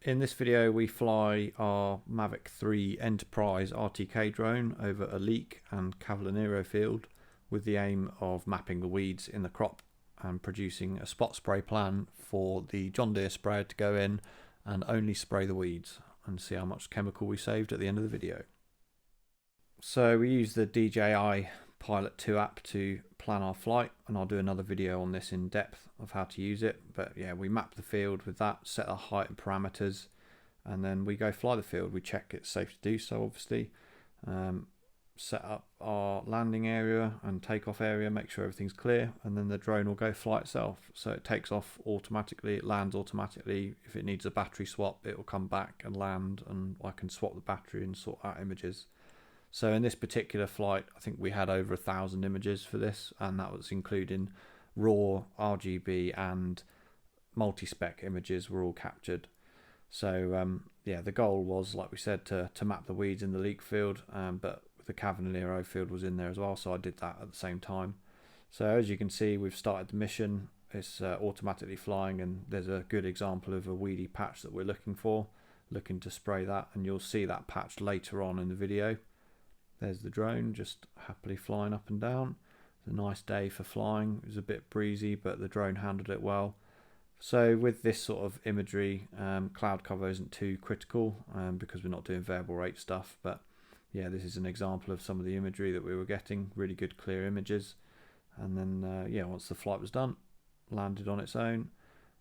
In this video we fly our Mavic 3 Enterprise RTK drone over a leek and Cavolo Nero field with the aim of mapping the weeds in the crop and producing a spot spray plan for the John Deere sprayer to go in and only spray the weeds and see how much chemical we saved at the end of the video. So we use the DJI Pilot 2 app to plan our flight, and I'll do another video on this in depth of how to use it. But yeah, we map the field with that, set our height and parameters, and then we go fly the field. We check it's safe to do so, obviously. Set up our landing area and takeoff area, make sure everything's clear, and then the drone will go fly itself. So it takes off automatically, it lands automatically. If it needs a battery swap, it will come back and land, and I can swap the battery and sort out images. So in this particular flight, I think we had over 1,000 images for this, and that was including raw, RGB and multi-spec images were all captured. So yeah, the goal was, like we said, to map the weeds in the leek field, but the Cavolo Nero field was in there as well, so I did that at the same time. So as you can see, we've started the mission. It's automatically flying, and there's a good example of a weedy patch that we're looking to spray that, and you'll see that patch later on in the video. There's the drone just happily flying up and down. It's a nice day for flying. It was a bit breezy, but the drone handled it well. So with this sort of imagery, cloud cover isn't too critical because we're not doing variable rate stuff. But yeah, this is an example of some of the imagery that we were getting. Really good clear images. And then yeah, once the flight was done, landed on its own,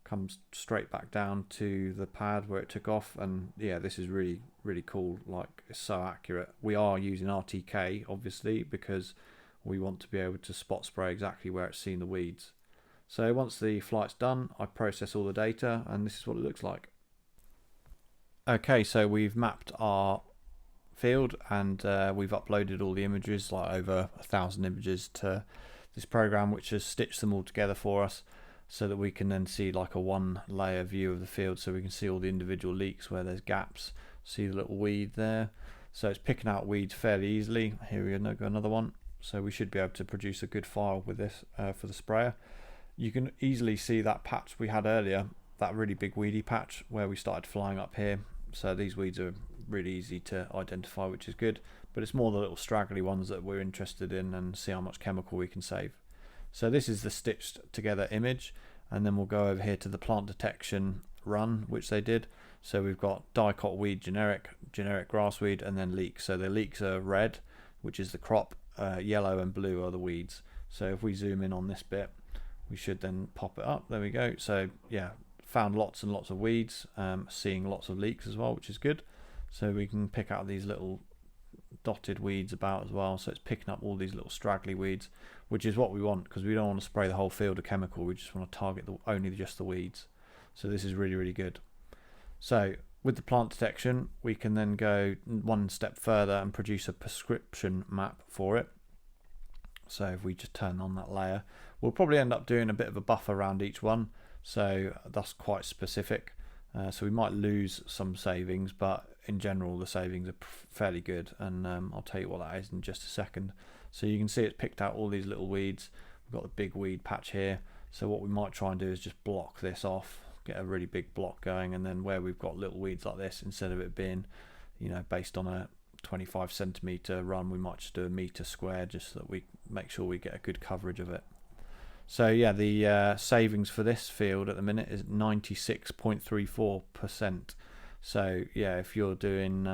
comes straight back down to the pad where it took off. And yeah, this is really cool. Like, it's so accurate. We are using RTK obviously because we want to be able to spot spray exactly where it's seen the weeds. So once the flight's done, I process all the data, and this is what it looks like. Okay, so we've mapped our field, and we've uploaded all the images, like over 1,000 images, to this program, which has stitched them all together for us, so that we can then see like a one layer view of the field, so we can see all the individual leeks where there's gaps, see the little weed there. So it's picking out weeds fairly easily. Here we go, another one. So we should be able to produce a good file with this for the sprayer. You can easily see that patch we had earlier, that really big weedy patch where we started flying up here. So these weeds are really easy to identify, which is good, but it's more the little straggly ones that we're interested in and see how much chemical we can save. So this is the stitched together image, and then we'll go over here to the plant detection run, which they did. So we've got dicot weed, generic grassweed, and then leeks. So the leeks are red, which is the crop, yellow and blue are the weeds. So if we zoom in on this bit, we should then pop it up. There we go. So yeah, found lots and lots of weeds, seeing lots of leeks as well, which is good. So we can pick out these little dotted weeds about as well. So it's picking up all these little straggly weeds, which is what we want, because we don't want to spray the whole field of chemical. We just want to target only just the weeds. So this is really good. So with the plant detection, we can then go one step further and produce a prescription map for it. So if we just turn on that layer, we'll probably end up doing a bit of a buffer around each one. So that's quite specific. So we might lose some savings, but in general the savings are fairly good, and I'll tell you what that is in just a second. So you can see it's picked out all these little weeds. We've got the big weed patch here. So what we might try and do is just block this off, get a really big block going, and then where we've got little weeds like this, instead of it being, you know, based on a 25 centimeter run, we might just do a meter square, just so that we make sure we get a good coverage of it. So yeah, the savings for this field at the minute is 96.34%. So yeah, if you're doing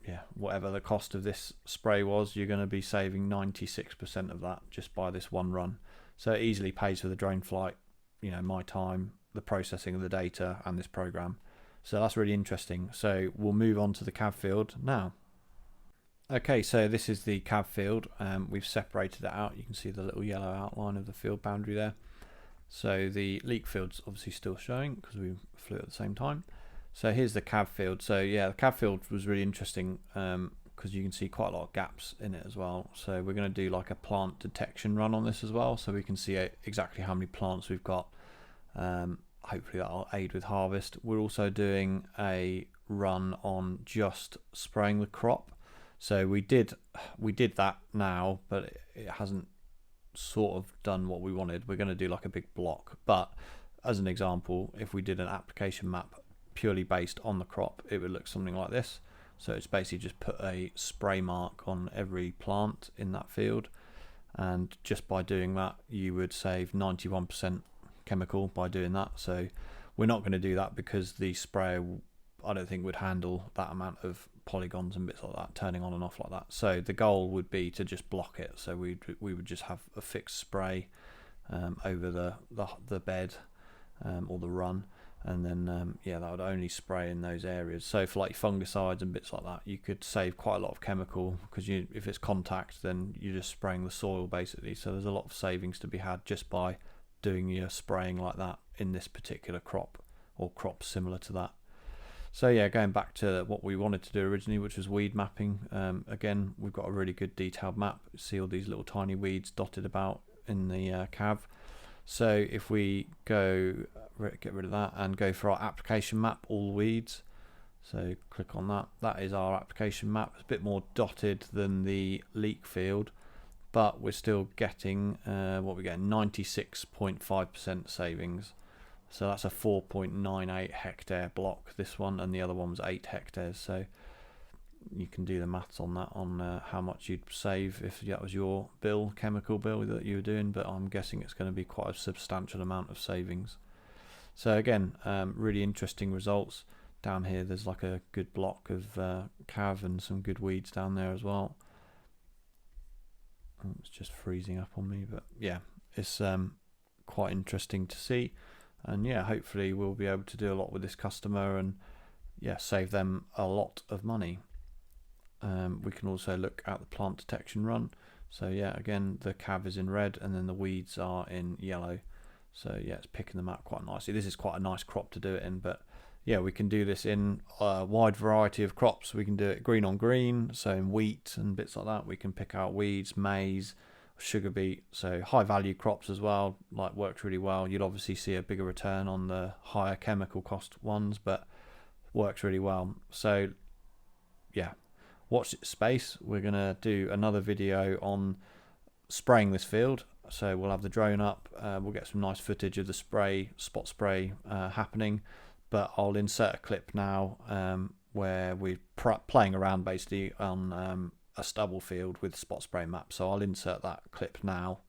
yeah, whatever the cost of this spray was, you're going to be saving 96% of that just by this one run. So it easily pays for the drone flight, you know, my time, the processing of the data, and this program. So that's really interesting. So we'll move on to the Cav field now. Okay, so this is the Cav field. We've separated it out. You can see the little yellow outline of the field boundary there. So the leek field's obviously still showing because we flew at the same time. So here's the Cav field. So yeah, the Cav field was really interesting because you can see quite a lot of gaps in it as well. So we're going to do like a plant detection run on this as well, so we can see exactly how many plants we've got. Hopefully that'll aid with harvest. We're also doing a run on just spraying the crop. So we did that now, but it hasn't sort of done what we wanted. We're going to do like a big block, but as an example, if we did an application map purely based on the crop, it would look something like this. So it's basically just put a spray mark on every plant in that field, and just by doing that you would save 91% chemical by doing that. So we're not going to do that because the sprayer, I don't think, would handle that amount of polygons and bits like that turning on and off like that. So the goal would be to just block it. So we would just have a fixed spray over the bed or the run, and then yeah, that would only spray in those areas. So for like fungicides and bits like that, you could save quite a lot of chemical, because if it's contact, then you're just spraying the soil basically. So there's a lot of savings to be had just by doing your spraying like that in this particular crop, or crops similar to that. So yeah, going back to what we wanted to do originally, which was weed mapping. Again, we've got a really good detailed map. See all these little tiny weeds dotted about in the cav. So if we go get rid of that and go for our application map, all weeds, so click on that. That is our application map. It's a bit more dotted than the leek field, but we're still getting what we get, 96.5% savings. So that's a 4.98 hectare block, this one, and the other one was 8 hectares. So you can do the maths on that, on how much you'd save if that was your bill, chemical bill that you were doing, but I'm guessing it's going to be quite a substantial amount of savings. So again, really interesting results. Down here there's like a good block of cav and some good weeds down there as well. Oh, it's just freezing up on me, but yeah, it's quite interesting to see. And yeah, hopefully we'll be able to do a lot with this customer and yeah, save them a lot of money. We can also look at the plant detection run. So yeah, again, the cav is in red and then the weeds are in yellow. So yeah, it's picking them out quite nicely. This is quite a nice crop to do it in, but yeah, we can do this in a wide variety of crops. We can do it green on green, so in wheat and bits like that. We can pick out weeds, maize, sugar beet, so high value crops as well, like works really well. You'd obviously see a bigger return on the higher chemical cost ones, but works really well. So yeah, watch this space. We're gonna do another video on spraying this field, so we'll have the drone up. We'll get some nice footage of the spot spray happening, but I'll insert a clip now where we're playing around basically on a stubble field with spot spray map. So I'll insert that clip now.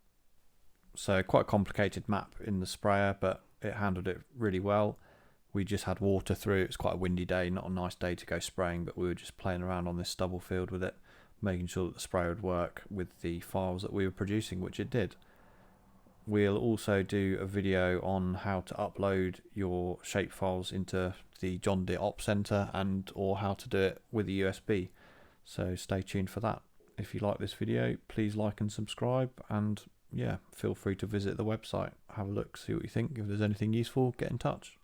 So quite a complicated map in the sprayer, but it handled it really well. We just had water through. It was quite a windy day, not a nice day to go spraying, but we were just playing around on this stubble field with it, making sure that the sprayer would work with the files that we were producing, which it did. We'll also do a video on how to upload your shapefiles into the John Deere Op Center, and or how to do it with a USB. So stay tuned for that. If you like this video, please like and subscribe, and yeah, feel free to visit the website, have a look, see what you think. If there's anything useful, get in touch.